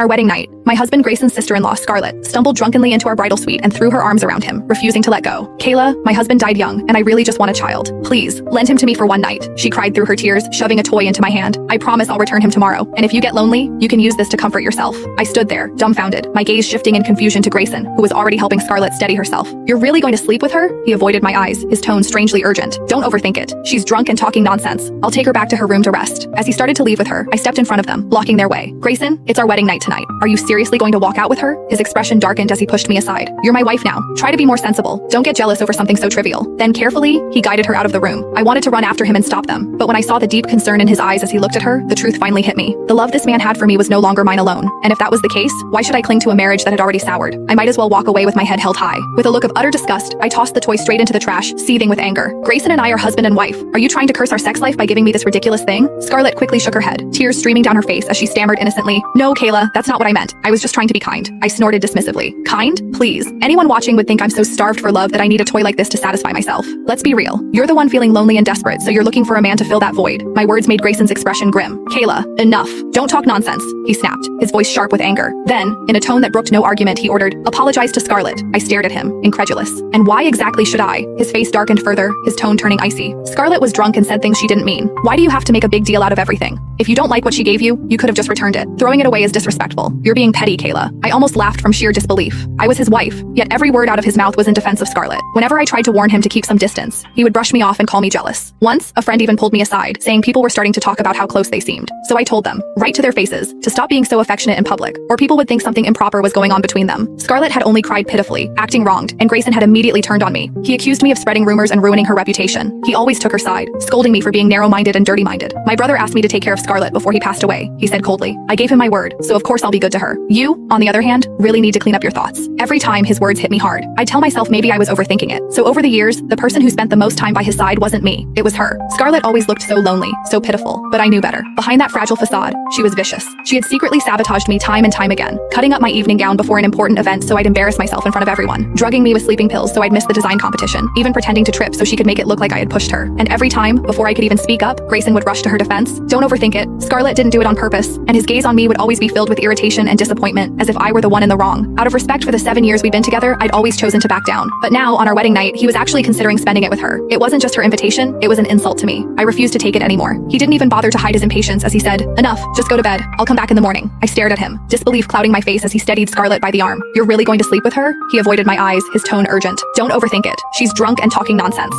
Our wedding night, my husband Grayson's sister-in-law, Scarlett, stumbled drunkenly into our bridal suite and threw her arms around him, refusing to let go. Kayla, my husband died young, and I really just want a child. Please, lend him to me for one night, she cried through her tears, shoving a toy into my hand. I promise I'll return him tomorrow, and if you get lonely, you can use this to comfort yourself. I stood there, dumbfounded, my gaze shifting in confusion to Grayson, who was already helping Scarlett steady herself. You're really going to sleep with her? He avoided my eyes, his tone strangely urgent. Don't overthink it. She's drunk and talking nonsense. I'll take her back to her room to rest. As he started to leave with her, I stepped in front of them, blocking their way. Grayson, it's our wedding night tonight. Are you seriously going to walk out with her? His expression darkened as he pushed me aside. You're my wife now. Try to be more sensible. Don't get jealous over something so trivial. Then carefully, he guided her out of the room. I wanted to run after him and stop them, but when I saw the deep concern in his eyes as he looked at her, the truth finally hit me. The love this man had for me was no longer mine alone. And if that was the case, why should I cling to a marriage that had already soured? I might as well walk away with my head held high. With a look of utter disgust, I tossed the toy straight into the trash, seething with anger. Grayson and I are husband and wife. Are you trying to curse our sex life by giving me this ridiculous thing? Scarlett quickly shook her head, tears streaming down her face as she stammered innocently. No, Kayla, that's not what I meant. I was just trying to be kind. I snorted dismissively. Kind? Please. Anyone watching would think I'm so starved for love that I need a toy like this to satisfy myself. Let's be real. You're the one feeling lonely and desperate, so you're looking for a man to fill that void. My words made Grayson's expression grim. Kayla, enough. Don't talk nonsense, he snapped, his voice sharp with anger. Then, in a tone that brooked no argument, he ordered, apologize to Scarlett. I stared at him, incredulous. And why exactly should I? His face darkened further, his tone turning icy. Scarlett was drunk and said things she didn't mean. Why do you have to make a big deal out of everything? If you don't like what she gave you, you could have just returned it. Throwing it away is disrespectful. You're being petty, Kayla. I almost laughed from sheer disbelief. I was his wife, yet every word out of his mouth was in defense of Scarlett. Whenever I tried to warn him to keep some distance, he would brush me off and call me jealous. Once, a friend even pulled me aside, saying people were starting to talk about how close they seemed. So I told them, right to their faces, to stop being so affectionate in public, or people would think something improper was going on between them. Scarlett had only cried pitifully, acting wronged, and Grayson had immediately turned on me. He accused me of spreading rumors and ruining her reputation. He always took her side, scolding me for being narrow-minded and dirty-minded. My brother asked me to take care of Scarlett before he passed away, he said coldly. I gave him my word, so of course I'll be good to her. You, on the other hand, really need to clean up your thoughts. Every time his words hit me hard, I'd tell myself maybe I was overthinking it. So over the years, the person who spent the most time by his side wasn't me, it was her. Scarlett always looked so lonely, so pitiful, but I knew better. Behind that fragile facade, she was vicious. She had secretly sabotaged me time and time again, cutting up my evening gown before an important event so I'd embarrass myself in front of everyone, drugging me with sleeping pills so I'd miss the design competition, even pretending to trip so she could make it look like I had pushed her. And every time, before I could even speak up, Grayson would rush to her defense. Don't overthink it. Scarlett didn't do it on purpose, and his gaze on me would always be filled with irritation and disappointment, as if I were the one in the wrong. Out of respect for the 7 years we'd been together, I'd always chosen to back down. But now, on our wedding night, he was actually considering spending it with her. It wasn't just her invitation, it was an insult to me. I refused to take it anymore. He didn't even bother to hide his impatience as he said, enough, just go to bed. I'll come back in the morning. I stared at him, disbelief clouding my face as he steadied Scarlett by the arm. You're really going to sleep with her? He avoided my eyes, his tone urgent. Don't overthink it. She's drunk and talking nonsense.